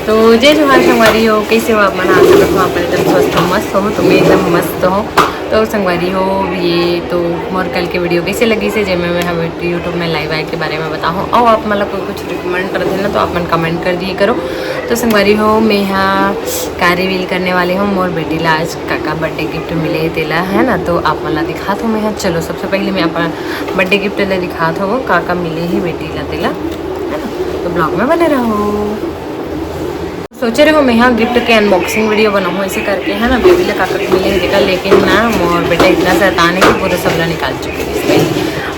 तो जय जोहार संगवारी हो, कैसे हो आप? मना आशा रखो आप एकदम स्वस्थ हो, मस्त हो। तो मैं एकदम मस्त हो। तो संगवारी हो ये तो मोर कल के वीडियो कैसे लगी से जब मैं हम यूट्यूब में लाइव आए के बारे में बताऊँ और आप मतलब कोई कुछ रिकमेंड कर देना तो आप मन कमेंट कर दिए करो। तो संगवारी हो मैं यहाँ का रिवील करने वाली हूँ। मोर बेटी ला आज काका बर्थडे गिफ्ट मिले तेला है ना, तो आप मला दिखा तो मैं यहाँ चलो सबसे पहले मैं अपना बर्थडे गिफ्ट ला दिखा वो काका मिले ही बेटी ला तेला है ना। तो ब्लॉग में बने रहो। सोचे रहे हो मैं यहाँ गिफ्ट के अनबॉक्सिंग वीडियो बनाऊँ ऐसे करके है ना। बेबी लगा कर मिले देखा, लेकिन ना मोर बेटा इतना शैतान है कि पूरा सबला निकाल चुके इसमें।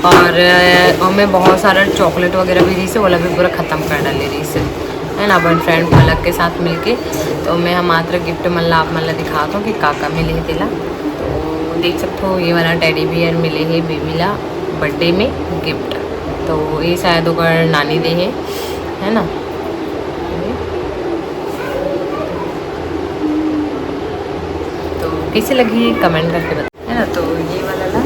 और मैं बहुत सारा चॉकलेट वगैरह भी रही से वो भी पूरा ख़त्म कर डाली रही से है ना अपन फ्रेंड पलक के साथ मिलके। तो मैं हम मात्र गिफ्ट मल्ला आप मल्ला दिखाता हूँ कि काका मिले तेला। तो देख सकते हो ये वाला टेडी बियर मिले है बेबी ला बर्थडे में गिफ्ट। तो ये शायद अगर नानी दे है ना। कैसे लगी कमेंट करके बता है ना। तो ये वाला ला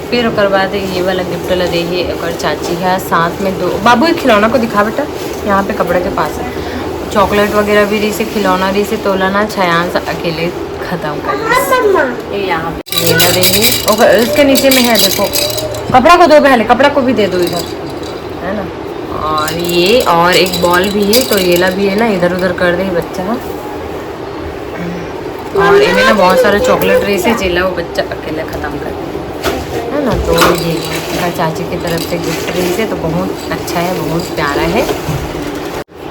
फिर और बाद ये वाला गिफ्ट ला दे और चाची है साथ में दो। बाबू एक खिलौना को दिखा बेटा, यहाँ पे कपड़े के पास है। चॉकलेट वगैरह भी रही से खिलौना रही से तोला ना छयान सा अकेले ख़त्म कर ये यहाँ पे ये ला दे और इसके नीचे में है देखो। कपड़ा को दो पहले, कपड़ा को भी दे दो इधर है ना। और ये और एक बॉल भी है तो ये ला भी है ना, इधर उधर कर दे बच्चा। और इन्हें ना बहुत सारा चॉकलेट रेस है जिला वो बच्चा अकेले ख़त्म कर है ना। तो ये चाची की तरफ से गिफ्ट रेस है तो बहुत अच्छा है, बहुत प्यारा है।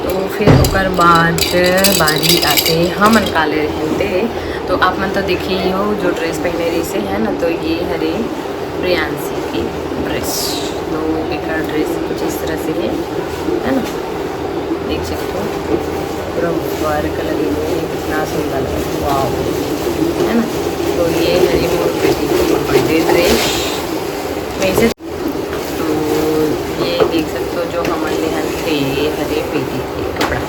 तो फिर उसके बाद बारी आते हम काले रहते। तो आप मन तो देखे ही हो जो ड्रेस पहने रही से है ना। तो ये हरे प्रियांशी की ड्रेस। तो एक ड्रेस कुछ इस तरह से है ना, देख सकते हो पूरा वर्क लगे हुए हैं, कितना सुंदर लग रहा है वाह है ना। तो ये हरी मोर बेटी की बर्थडे ड्रेस वैसे। तो ये देख सकते हो जो हमारे यहाँ थे हरे बेटी के कपड़ा।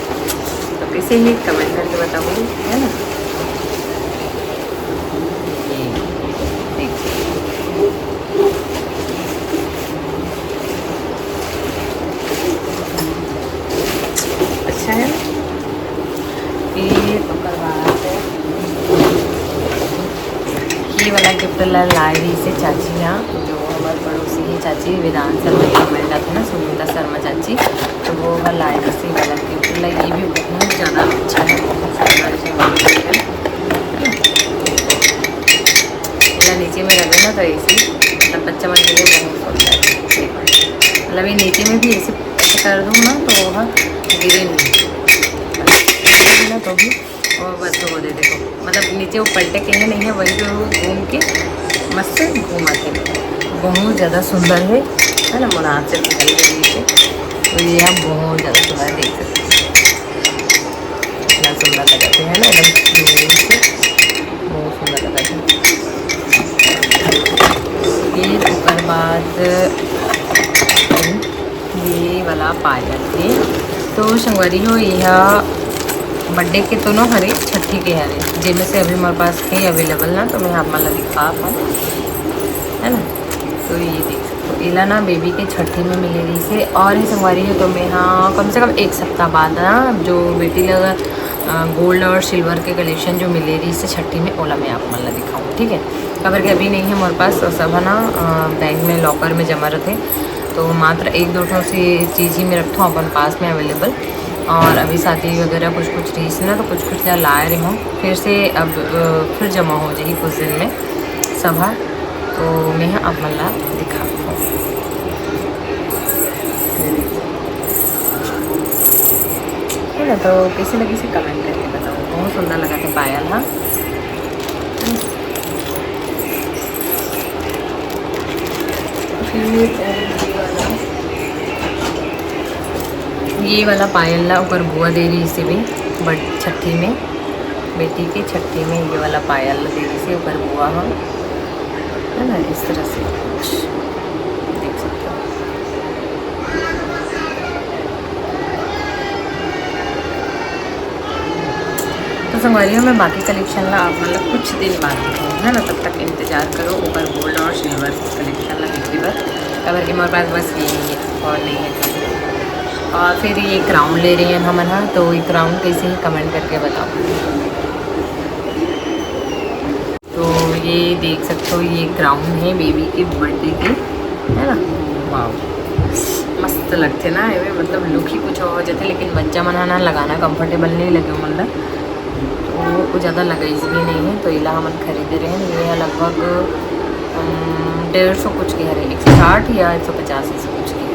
तो कैसे ही कमेंट करके बताऊँगी है ना। ये देख अच्छा है ना। ये वाला गिफ्ट लाई रही से चाची यहाँ जो हमारे पड़ोसी है चाची वेदांत शर्मा कमेंट आते ना, सुनीता शर्मा चाची। तो वो लाई रही से वाला गिफ्ट ला। ये भी बहुत ज़्यादा अच्छा है, नीचे में रखे ना तो ऐसे मतलब बच्चा मन के लिए बहुत सुंदर है। मतलब ये नीचे में भी ऐसे कर दूँ ना तो वह गिरे नहीं ना तो भी और बस वो दे देखो मतलब नीचे वो पलटे कहीं नहीं है, वही जो घूम के मस्त घूमाते बहुत ज़्यादा सुंदर है ना। मुराद से निकल गई तो ये आप बहुत ज़्यादा सुंदर देख सकते हैं, इतना सुंदर लगाते हैं ना एकदम बहुत सुंदर लगाते हैं। ये उसके बाद ये वाला पायल है। तो संगवारी हो यह बर्थडे के तो ना हरे छठी के हरे जिनमें से अभी हमारे पास है अवेलेबल ना, तो मैं आप मतलब दिखा पाऊँ है ना। तो ये देख सकते हो इला ना बेबी के छठी में मिले रही से और ही संगवारी है। तो मैं हाँ कम से कम एक सप्ताह बाद ना जो बेटी लगा गोल्ड और सिल्वर के कलेक्शन जो मिले रही से छठी में ओला मैं आप मतलब दिखाऊँ ठीक है। खबर के अभी नहीं है हमारे पास तो सब है ना बैंक में लॉकर में जमा रखे। तो मात्र एक दो ठो सी चीज़ ही मैं रखता हूँ अपन पास में अवेलेबल। और अभी शादी वगैरह कुछ कुछ रही से ना तो कुछ कुछ ला रहे हूँ फिर से अब फिर जमा हो जाएगी कुछ दिन में सभा। तो मैं अब मल्ला दिखा है ना। तो कैसे लगी से कमेंट करके बताओ, बहुत सुंदर लगा था पायल। हाँ ये वाला पायल ला ऊपर बुआ दे रही इसे भी बट छठी में बेटी की छठी में ये वाला पायल दे रही से ऊपर बुआ है ना इस तरह से कुछ देख सकते हो। तो संगवारियों में बाकी कलेक्शन ला आप मतलब कुछ दिन बाद दिखाऊँ है ना, तब तक इंतज़ार करो। ऊपर गोल्ड और सिल्वर कलेक्शन ला बिक्री पर खबर के हमारे पास बस यही है और नहीं है। और फिर ये क्राउन ले रही हैं हम ना, तो ये क्राउन कैसे ही कमेंट करके बताओ। तो ये देख सकते हो, ये क्राउन है बेबी के बर्थडे की, है ना। वाह मस्त लगते ना ये, मतलब लुक ही कुछ हो जाते, लेकिन बच्चा मनाना लगाना कंफर्टेबल नहीं लगे मतलब, तो वो ज़्यादा लगाइज भी नहीं है। तो इला हम खरीद रहे हैं। ये लगभग 150 कुछ की है, 160 या 150 से कुछ की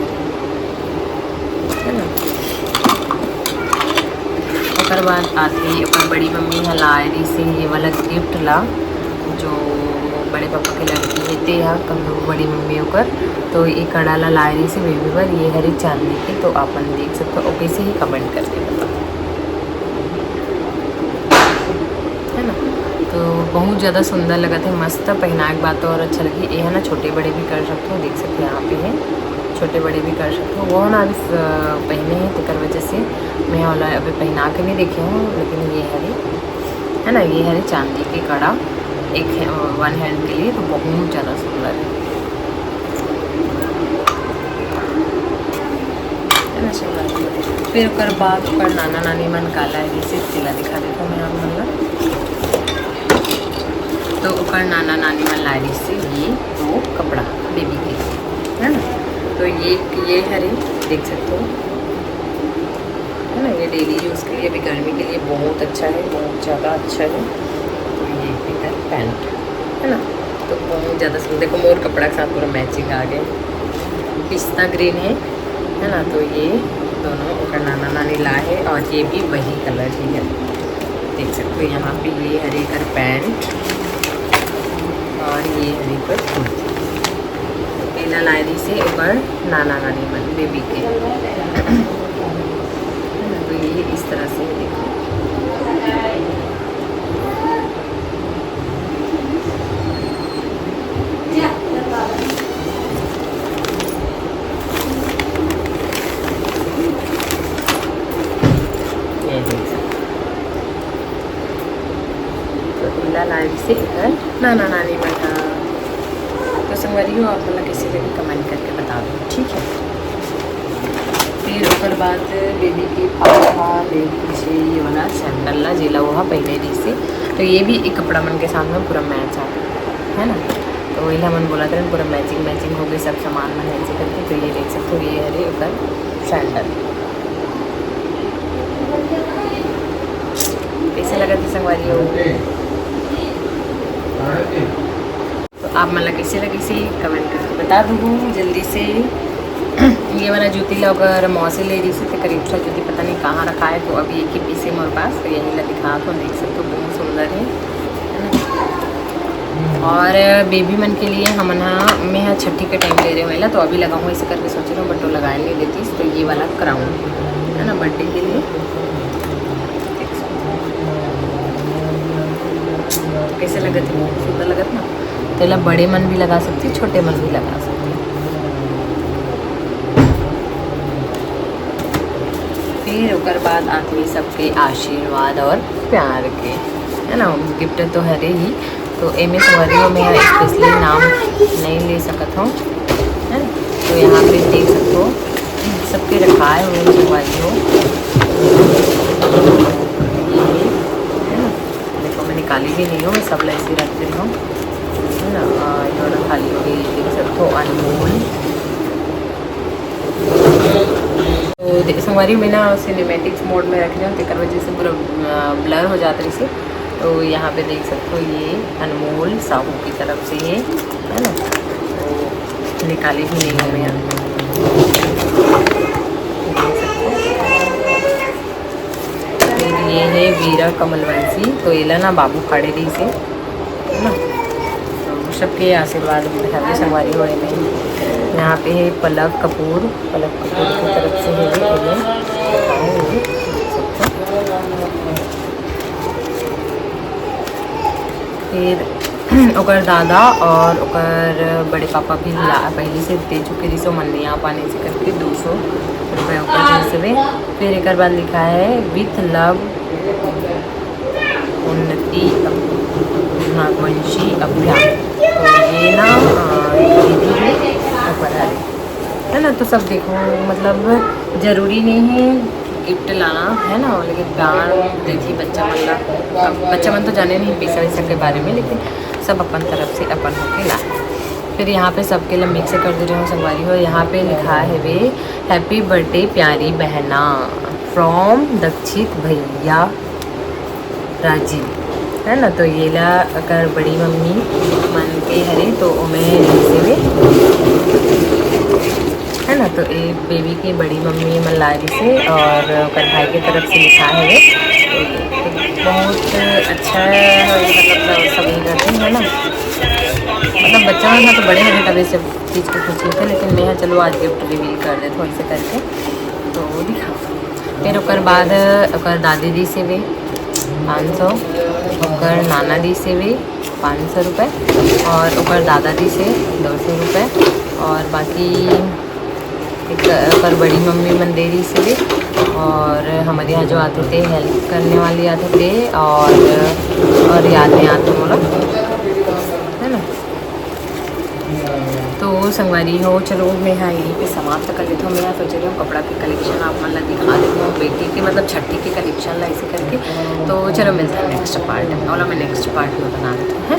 है ना। और बाद आती अपन बड़ी मम्मी है लायरी से ये वाला गिफ्ट ला, जो बड़े पापा के लड़की लेते हैं कम लोग बड़ी मम्मी होकर। तो ये कड़ाला लायरी से बेबी पर ये हरी चांदी की, तो अपन देख सकते हो। कैसे ही कमेंट करके बताओ, है ना। तो बहुत ज़्यादा सुंदर लगा था, मस्त पहना के बात और अच्छा लगी। ये है ना, छोटे बड़े भी कर सकते हो, देख सकते हो यहाँ पे है, छोटे बड़े भी कर सकते हो। वो ना अभी पहने हैं, तो वजह से मैं वाला अभी पहना के नहीं देखे हूँ। लेकिन ये हरी है ना, ये हरी चांदी की कड़ा, एक है 1 हैंड के लिए, तो बहुत ज़्यादा सुंदर है ना। फिर उसके बाद नाना नानी मन काला है, जैसे सिला दिखा देता हूँ मैं आप मतलब। तो उकर नाना नानी मन लारी से ये 2 कपड़ा बेबी के, है ना। तो ये हरे देख सकते हो, है ना। ये डेली यूज़ के लिए, अभी गर्मी के लिए बहुत अच्छा है, बहुत ज़्यादा अच्छा है। तो ये भी है पैंट, है ना। तो बहुत ज़्यादा सुंदर, देखो मोर कपड़ा के साथ पूरा मैचिंग आ गया, पिस्ता ग्रीन है ना। तो ये दोनों उकर नाना नानी ला है, और ये भी वही कलर ही है, देख सकते हो। यहाँ पे ये हरे कर पैंट और ये हरी पर कुर्ती, पीला लायरी से ऊपर नाना नानी मन बेबी के। तो ये इस तरह से देखो, ये देख सकते। तो पीला लायरी से इधर नाना नानी मन। तो संगवारी हो, आप मतलब किसी से भी कमेंट करके बता दो, ठीक है। फिर उसके बाद बेबी के पापा बेबी से ये वाला सैंडल ला जिला हुआ पहले दी से। तो ये भी एक कपड़ा मन के साथ में पूरा मैच आ, है ना। तो वही मन बोला था पूरा मैचिंग हो गई सब सामान में ऐसे करके। तो ये देख सकते हो, ये है ऊपर सैंडल। कैसे लगा था संगवारी हो, तो आप मतलब कैसे लगी से कमेंट करके बता दूँ जल्दी से। ये वाला जूती ला अगर मौसी ले रही से, तो करीब सा जूती पता नहीं कहाँ रखा है। तो अभी एक ही पीस है मेरे पास, तो यही ला दिखा, तो देख सकते हो बहुत सुंदर है। और बेबी मन के लिए हम ना मैं यहाँ छठी के टाइम ले रहे हैं, तो अभी लगाऊंगा इसे करके सोच रहा हूँ, बट वो लगाए नहीं देती। तो ये वाला क्राउन है ना बर्थडे के लिए, कैसे लगे थे, बहुत सुंदर लगा था ना। तो इला बड़े मन भी लगा सकती, छोटे मन भी लगा सकती। फिर उसके बाद आखिरी सबके आशीर्वाद और प्यार के, है ना। गिफ्ट तो है ही, तो एम एस वरियो में स्पेशली नाम नहीं ले सकता हूँ, है ना। तो यहाँ पे देख सकते हो सबके रखा है वो वरियो, है ना। देखो मैं निकाली भी नहीं हूँ, मैं सब ऐसे रखती हूँ, है ना। इन्होंने खाली हो गई, देख सकते हो अनमोल। तो संगवारी में ना सिनेमेटिक्स मोड में रख रही हूँ, तो वजह से पूरा ब्लर हो जाता है इसे। तो यहाँ पे देख सकते हो ये अनमोल साहू की तरफ से है ना। तो निकाली भी नहीं हूँ मैं यहाँ, देख सकते हो। ये है वीरा कमलवंशी, तो ये ना बाबू खड़े दी से, है ना। तो सबके आशीर्वाद में संगवारी होने में। यहाँ पे है पलक कपूर की तरफ से है ये। फिर ओकर दादा और ओकर बड़े पापा भी पहले से दे चुके रही, सो मन नहीं आ पाने से करके 200 रुपये ओकर से। फिर एक बाद लिखा है विथ लव उन्नति नागवंशी अभ्या। तो ये ना दीदी है ऊपर है ना। तो सब देखो मतलब ज़रूरी नहीं है गिफ्ट लाना है ना, लेकिन प्यार देखिए बच्चा मन तो जाने नहीं पैसा वैसा के बारे में, लेकिन सब अपन तरफ से अपन होके ला। फिर यहाँ पे सबके लिए मिक्स कर दे रही हूँ संगवारी हो। यहाँ पे लिखा है वे हैप्पी बर्थडे प्यारी बहना फ्रॉम दक्षित भैया राजीव, है ना। तो ये ला अगर बड़ी मम्मी मन के हरे तो मैं से वे है ना। तो ये बेबी की बड़ी मम्मी मल्लारी से और भाई की तरफ से लिखा है। तो बहुत अच्छा मतलब सभी करते हैं ना, मतलब बच्चा था तो बड़े होने तभी से चीज़ को खुशी थे, लेकिन मैं चलो आज गिफ्ट रिवील कर दे थोड़ी से करके तो दिखा। फिर ओकर बाद ओकर दादी दी से भी 500, ओकर नाना दी से भी 500 रुपये, और ओकर दादा दी से 200 रुपये, और बाकी एक पर बड़ी मम्मी मंदेरी से भी, और हमारे यहाँ जो आते थे हेल्प करने वाले आते थे, और याद नहीं आते बोला है ना। तो संगवारी हो चलो मैं हाँ यहीं पे समाप्त कर लेता हूँ। मैं यहाँ सोच रही हूँ कपड़ा की कलेक्शन आप मतलब दिखा देती हूँ, बेटी के मतलब छठी की कलेक्शन ला ऐसे करके। तो चलो मिलता है नेक्स्ट पार्ट में, और मैं नेक्स्ट पार्ट में बना देती हूँ है।